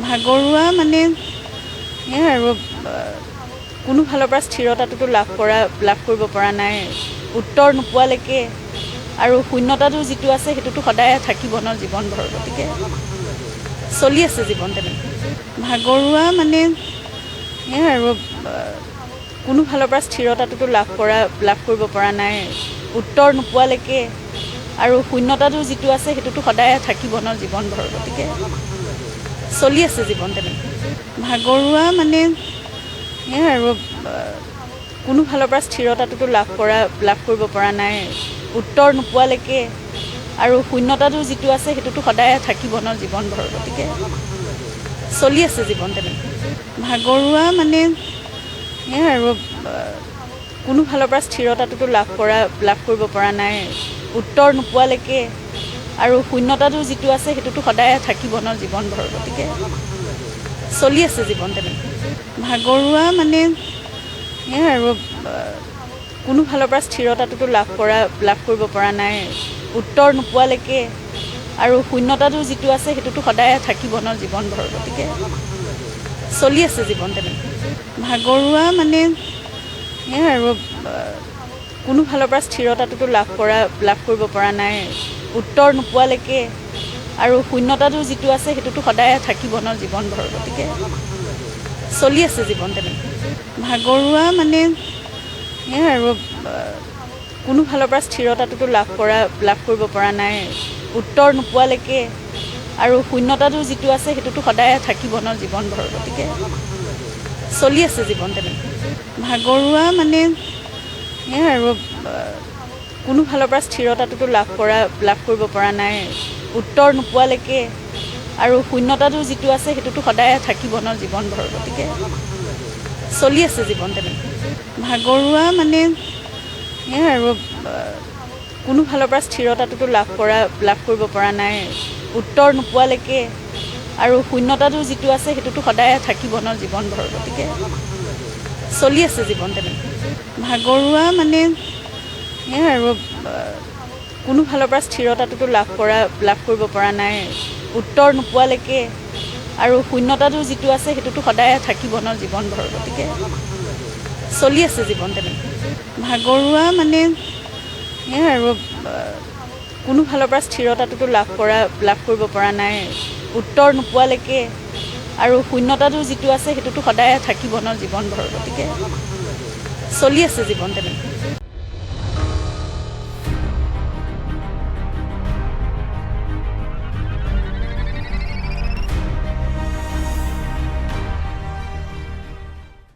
ভাগৰুৱা মানে আৰু কোনো ফালৰ পৰা স্থিৰতাটোতো লাভ কৰিব পৰা নাই, উত্তৰ নোপোৱালৈকে আৰু শূন্যতাটো যিটো আছে সেইটোতো সদায় থাকিব ন জীৱনভৰ, গতিকে চলি আছে জীৱন তেনেকৈ। ভাগৰুৱা মানে আৰু কোনো ফালৰ পৰা স্থিৰতাটোতো লাভ কৰিব পৰা নাই, উত্তৰ নোপোৱালৈকে আৰু শূন্যতাটো যিটো আছে সেইটোতো সদায় থাকিব ন জীৱনভৰ, গতিকে চলি আছে জীৱন তেনেকৈ। ভাগৰুৱা মানে আৰু কোনো ফালৰ পৰা স্থিৰতাটোতো লাভ কৰিব পৰা নাই, উত্তৰ নোপোৱালৈকে আৰু শূন্যতাটো যিটো আছে সেইটোতো সদায় থাকিব ন জীৱনভৰ, গতিকে চলি আছে জীৱন তেনেকৈ। ভাগৰুৱা মানে আৰু কোনো ফালৰ পৰা স্থিৰতাটোতো লাভ কৰিব পৰা নাই, উত্তৰ নোপোৱালৈকে আৰু শূন্যতাটো যিটো আছে সেইটোতো সদায় থাকিব ন জীৱনভৰ, গতিকে চলি আছে জীৱন তেনেকৈ। ভাগৰুৱা মানে আৰু কোনো ফালৰ পৰা স্থিৰতাটোতো লাভ কৰিব পৰা নাই, উত্তৰ নোপোৱালৈকে আৰু শূন্যতাটো যিটো আছে সেইটোতো সদায় থাকিব ন জীৱনভৰ, গতিকে চলি আছে জীৱন তেনেকৈ। ভাগৰুৱা মানে আৰু কোনো ফালৰ পৰা স্থিৰতাটোতো লাভ কৰিব পৰা নাই, উত্তৰ নোপোৱালৈকে আৰু শূন্যতাটো যিটো আছে সেইটোতো সদায় থাকিব ন জীৱনভৰ, গতিকে চলি আছে জীৱন তেনেকৈ। ভাগৰুৱা মানে আৰু কোনো ফালৰ পৰা স্থিৰতাটোতো লাভ কৰিব পৰা নাই, উত্তৰ নোপোৱালৈকে আৰু শূন্যতাটো যিটো আছে সেইটোতো সদায় থাকিব ন জীৱনভৰ, গতিকে চলি আছে জীৱন তেনেকৈ। ভাগৰুৱা মানে আৰু কোনো ফালৰ পৰা স্থিৰতাটোতো লাভ কৰিব পৰা নাই, উত্তৰ নোপোৱালৈকে আৰু শূন্যতাটো যিটো আছে সেইটোতো সদায় থাকিব ন জীৱনভৰ, গতিকে চলি আছে জীৱন তেনেকৈ। ভাগৰুৱা মানে আৰু কোনো ফালৰ পৰা স্থিৰতাটোতো লাভ কৰিব পৰা নাই, উত্তৰ নোপোৱালৈকে আৰু শূন্যতাটো যিটো আছে সেইটোতো সদায় থাকিব ন জীৱনভৰ, গতিকে চলি আছে জীৱন তেনেকৈ। ভাগৰুৱা মানে আৰু কোনো ফালৰ পৰা স্থিৰতাটোতো লাভ কৰিব পৰা নাই, উত্তৰ নোপোৱালৈকে আৰু শূন্যতাটো যিটো আছে সেইটোতো সদায় থাকিব ন জীৱনভৰ, গতিকে চলি আছে জীৱন তেনেকৈ। ভাগৰুৱা মানে আৰু কোনো ফালৰ পৰা স্থিৰতাটোতো লাভ কৰিব পৰা নাই, উত্তৰ নোপোৱালৈকে আৰু শূন্যতাটো যিটো আছে সেইটোতো সদায় থাকিব ন জীৱনভৰ, গতিকে চলি আছে জীৱন তেনেকৈ।